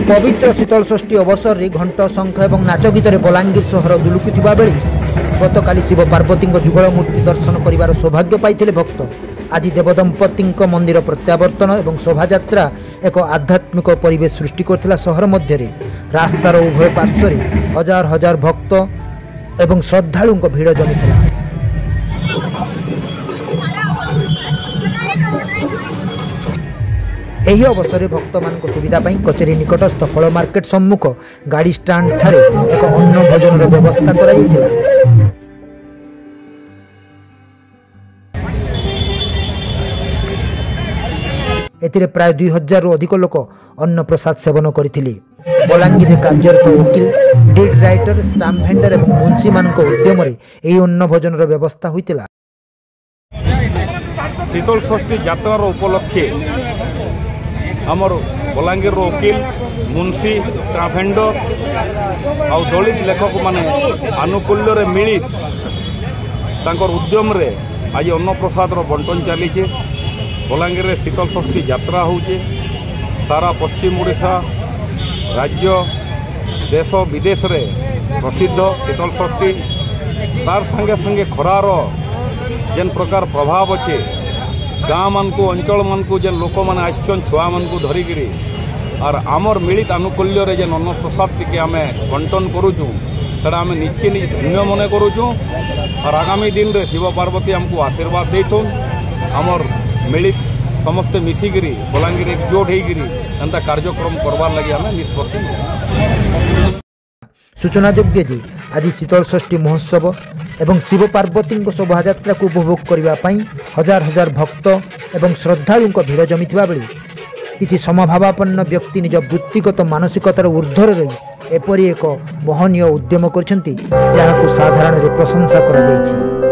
पवित्र शीतल षष्ठी अवसर में घंट शंख और नाच गीत बलांगीर सहर दुलुकुवा बेले गतकाली शिव पार्वती जुगल मूर्ति दर्शन कर सौभाग्य पाई भक्त। आज देवदंपति मंदिर प्रत्यावर्तन और शोभायात्रा एक आध्यात्मिक परिवेश सृष्टि करथिला। सहर मध्य रास्तार उभय पार्श्व हजार हजार भक्त एवं श्रद्धालु भीड़ जमीला। यही अवसर में भक्त मान सुविधा कचेरी निकटस्थ फल मार्केट सम्मुख गाड़ी स्टाण्ड ठारे एक अन्न भोजन व्यवस्था कराइथिला। एथिरे प्राय 2000 रु अधिक लोक अन्न प्रसाद सेवन करथिले। बलांगीर में कार्यरत वकील, डीड राइटर, स्टाम्प भेंडर और मुंशी मान उद्यम यही अन्न भोजन व्यवस्था होइतिला। शीतल षष्ठी यात्रार उपलक्षे आमर बलांगीर वकील, मुंशी, स्टाम्प भेंडर आ दलित लेखक माने आनुकूल्य मिली उद्यम रे आज अन्न प्रसाद बंटन चली। बलांगीर में शीतल षष्ठी यात्रा होचे। सारा पश्चिम ओडिशा राज्य देश विदेश रे प्रसिद्ध शीतल षष्ठी। तार संगे संगे खरार जेन प्रकार प्रभाव अच्छे गाँ मान को अंचल मान को जेन लोक मैंने आसन छुआ मान को धरिकी और आमर मिलित आनुकूल्य जेन अन्न प्रसाद टी आम बंटन करुचु सेटा आम निजके निज धन्य मन करुचु और आगामी दिन रे शिव पार्वती आमको आशीर्वाद देथुन। आमर मिलित समस्ते मिसिकी बलांगीर एकजुट होता कार्यक्रम करवार लगे आम निष्पत्ति। सूचनायोग्य जे आज शीतल षष्ठी महोत्सव एवं शिव पार्वती शोभायात्रा को उपभोग करने हजार हजार भक्त एवं श्रद्धालु भीड़ जमी बेले किसी समभावापन्न व्यक्ति निज वृत्तिगत मानसिकतार ऊर्ध्वर रही एपरी एक महनीय उद्यम कर साधारण प्रशंसा करा।